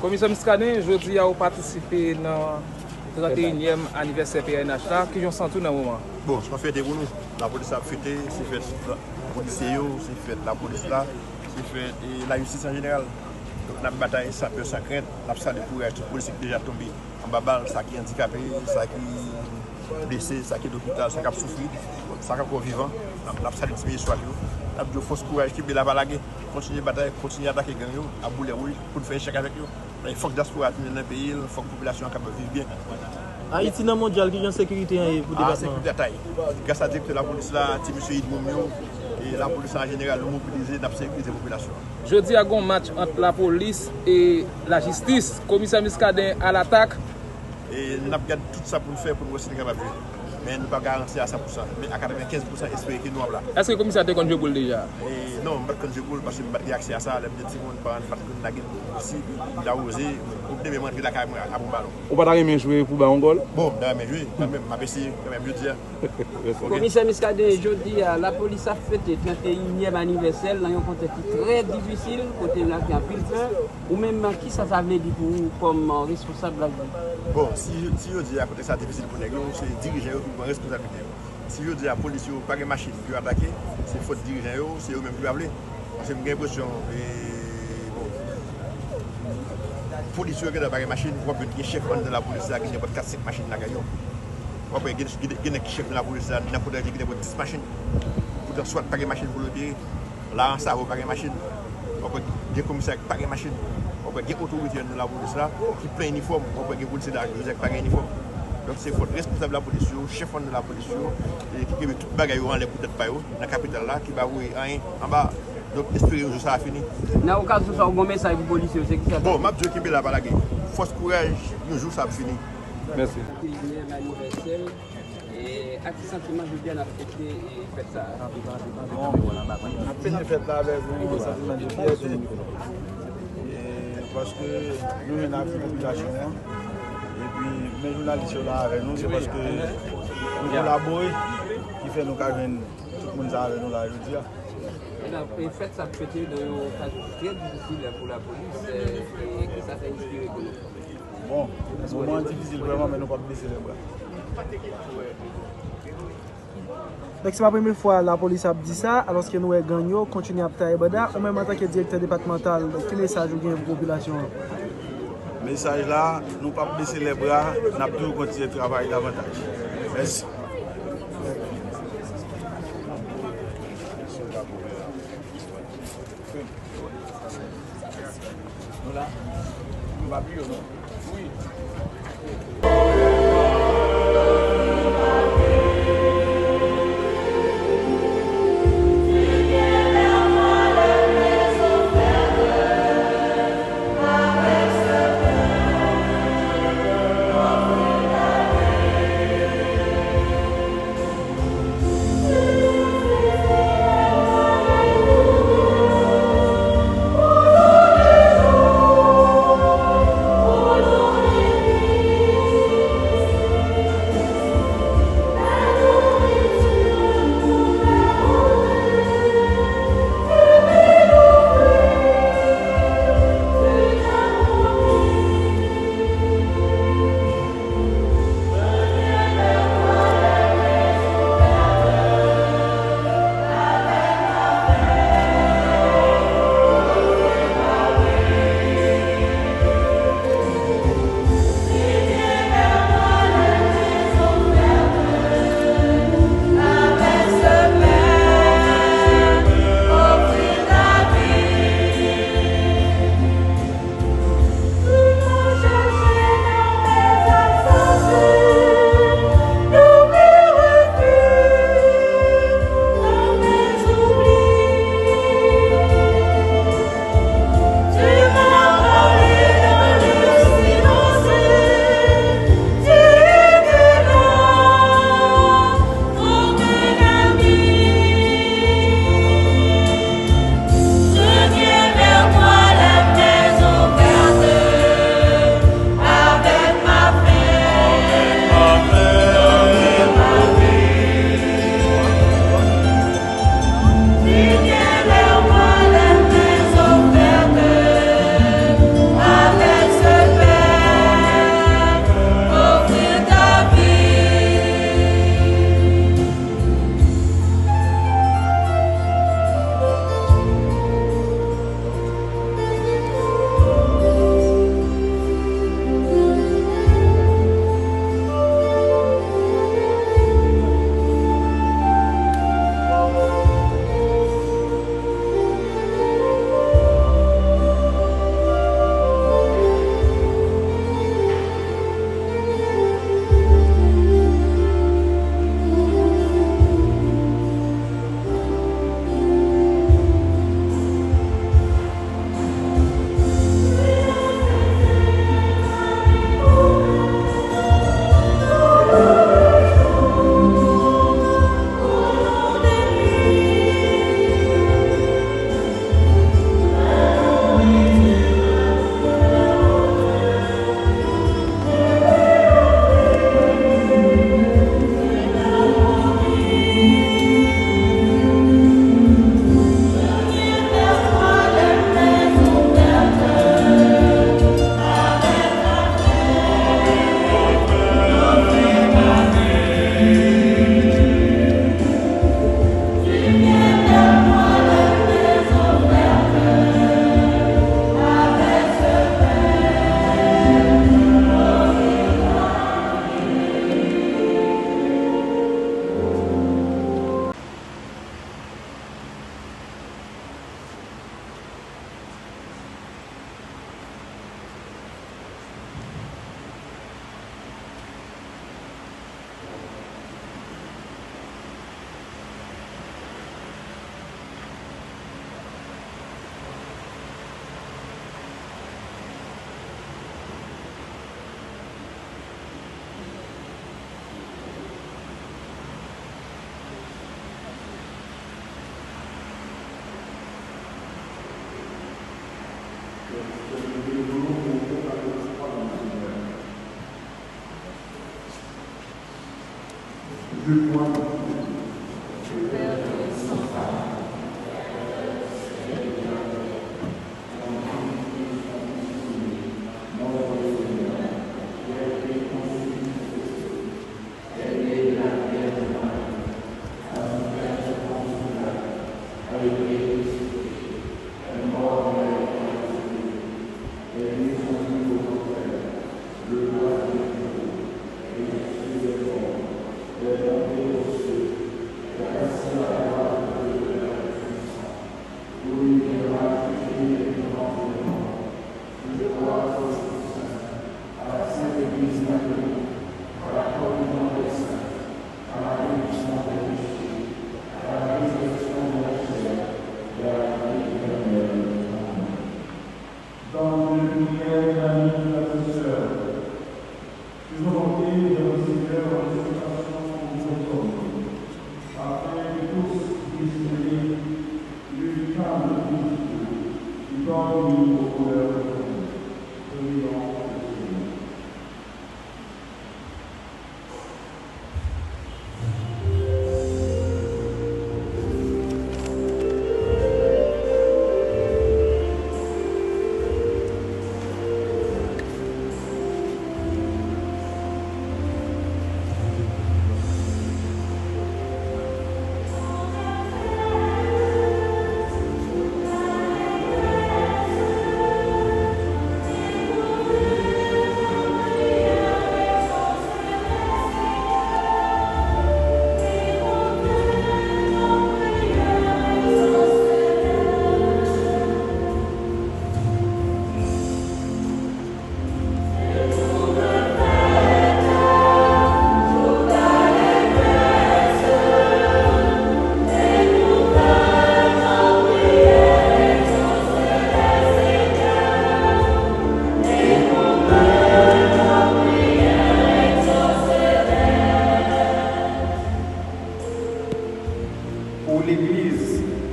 Commissaire Miskadin, aujourd'hui, a participé dans le 31e anniversaire PNH là. Qui ont senti dans le moment? Bon, ce qu'on fait pour nous, la police a fêté, c'est fait la police, c'est fait la police là, c'est fait la justice en général. Donc, la bataille, ça peut, ça craint, la salle de courage, tout le policier qui est déjà tombé en babal, ça qui est handicapé, ça qui est blessé, ça qui est d'hôpital, ça qui a souffert, ça qui est encore vivant, la salle de tirer soit là. La force courage qui est la balague, continuer la bataille, continuer à attaquer les gangs, à bouler rouge, pour faire un chèque avec eux. Il faut que la diaspora dans le pays, il faut que la population vive bien. Haïti dans le mondial, qui a une sécurité pour le département? Sécurité de taille. Grâce à Dieu que la police là, M. Idmoumio et la police en général, nous mobilisés dans la sécurité de la population. Jeudi, il y a un match entre la police et la justice. Commissaire Miskadin à l'attaque. Et nous avons tout ça pour nous faire pour nous aussi capable de jouer. Mais nous ne pouvons pas garantir à 100%. Mais à 95%, espérer que nous avons là. Est-ce que le commissaire a joué déjà? Non, je ne joue pas parce que je n'ai pas accès à ça. Je ne sais pas si il a osé. Je vais rentrer la caméra à mon ballon. On va pas jouer pour Bangol? Bon, je vais jouer. Je vais essayer quand même de dire. Commissaire Miskadin, aujourd'hui, la police a fêté le 31e anniversaire dans un contexte très difficile, côté là qui a pris le feu. Ou même qui ça veut dire pour vous comme responsable de la vie? Bon, si je dis à côté ça difficile pour nous, c'est diriger qui prend responsabilité. Si je dis à la police, pas de machine qui attaquer, c'est faute dirigeants, c'est eux-mêmes qui appeler. Parce que j'ai l'impression police qui n'a pas de machine, on peut être chef de la police qui n'a pas 4-5 machines là. On peut être chef de la police qui n'a pas 10 machines. Pour soit pas de machine pour le tirer, là ça va pas de machine. On peut être commissaire qui n'a pas de machine. On peut être autorité de la police là qui plein uniforme, on peut être policier qui n'a pas d'uniforme. Donc c'est votre responsable de la police, chef de la police, et qui met tout le bagage en l'air pour être pas dans la capitale là, qui va ouvrir rien en bas. Donc espérez que ça a fini. Dans le cas où ça a un message pour les policiers, c'est qui ça? Bon, je vais la balague. Force courage, un jour ça a fini. Merci. Et à quel sentiment je viens d'affecter et faire ça? On fait fête là avec un sentiment de fierté. Parce que nous avons une population. Et puis, mes journalistes sont là avec nous, c'est parce que nous collaborons qui fait nous carrer tout le monde avec nous là aujourd'hui. Le fait ça peut être un cas très difficile pour la police et que ça fait inspirer pour nous. Bon, c'est un moment difficile vraiment, mais nous ne pouvons pas baisser les bras. Donc c'est la première fois que la police a dit ça, alors que nous gagnons, continuons à faire ou même en tant que directeur départemental, quel message vous avez pour la population? Le message là, nous ne pouvons pas baisser les bras, nous avons toujours continuer à travailler davantage. Merci.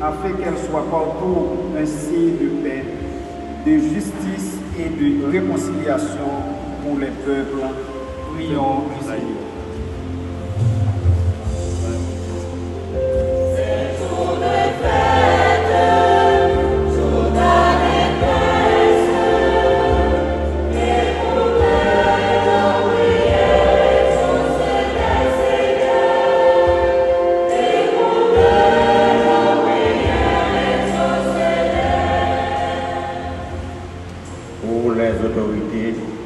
afin qu'elle soit partout un signe de paix, de justice et de réconciliation pour les peuples. Prions le Seigneur.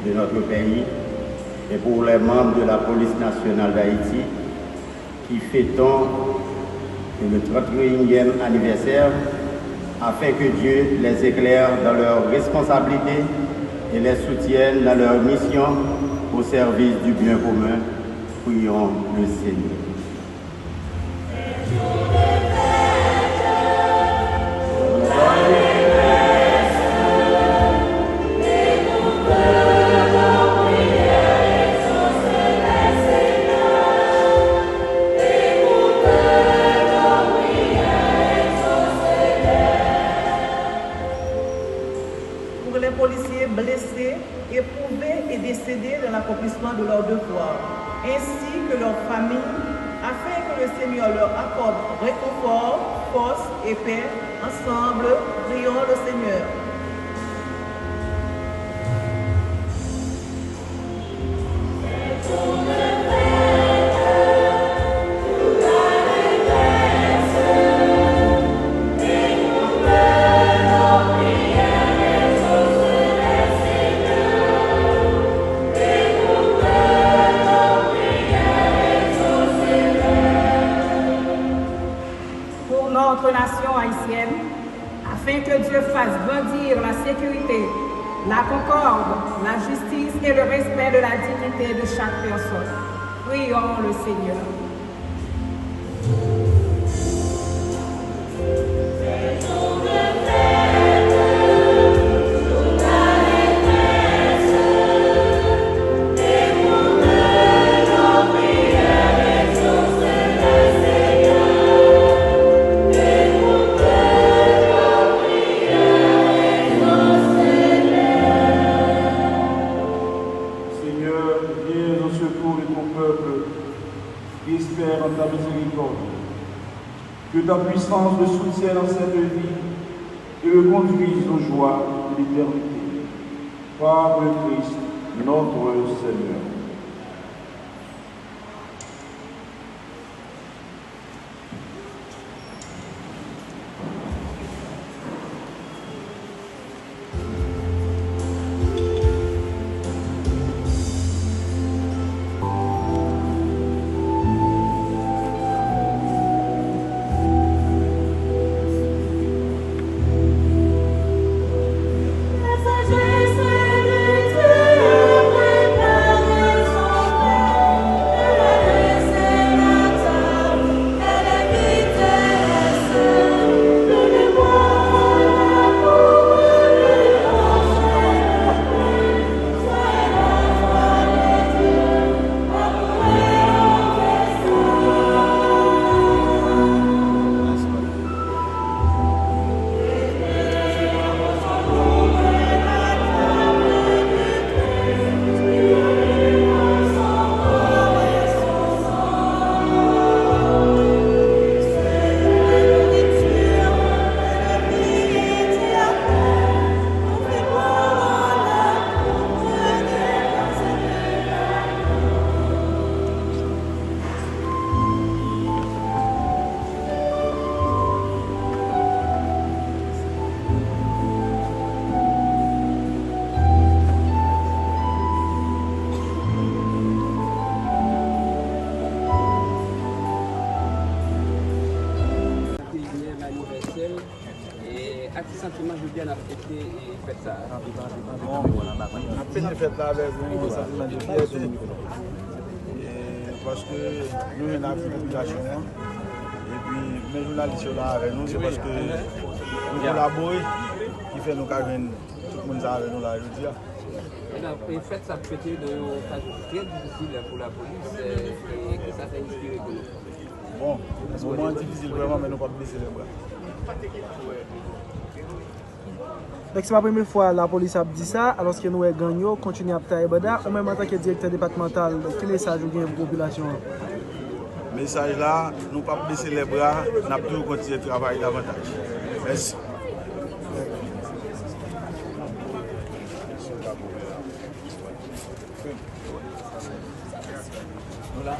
De notre pays et pour les membres de la police nationale d'Haïti qui fêtons le 31e anniversaire afin que Dieu les éclaire dans leurs responsabilités et les soutienne dans leur mission au service du bien commun. Prions le Seigneur. Blessés, éprouvés et décédés dans l'accomplissement de leurs devoirs, ainsi que leurs familles, afin que le Seigneur leur accorde réconfort, force et paix. Ensemble, prions le Seigneur. Nation haïtienne, afin que Dieu fasse grandir la sécurité, la concorde, la justice et le respect de la dignité de chaque personne. Prions le Seigneur. qui espère en ta miséricorde. Que ta puissance le soutienne dans cette vie et le conduise aux joies de l'éternité. Par le Christ, notre Seigneur. Sentiment je viens d'affecter et fait ça. Après, j'ai fait là avec un sentiment de fierté. Parce que nous, on a fait une population. Et puis, mes journalistes sont là avec nous, c'est parce que nous collaborons qui fait nous carrément tout le monde avec nous là aujourd'hui. Le fait ça peut être un cas très difficile pour la police et que ça t'a inspiré pour nous. Bon, c'est un moment difficile vraiment, mais nous ne pouvons pas baisser les bras. Donc c'est la première fois la police a dit ça, alors que nous gagnons, continuer à faire Bada, ou même en tant que directeur départemental, quel message vous avez pour la population? Le message là, nous ne pouvons pas baisser les bras, nous avons toujours continuer à travailler davantage. Merci. Voilà.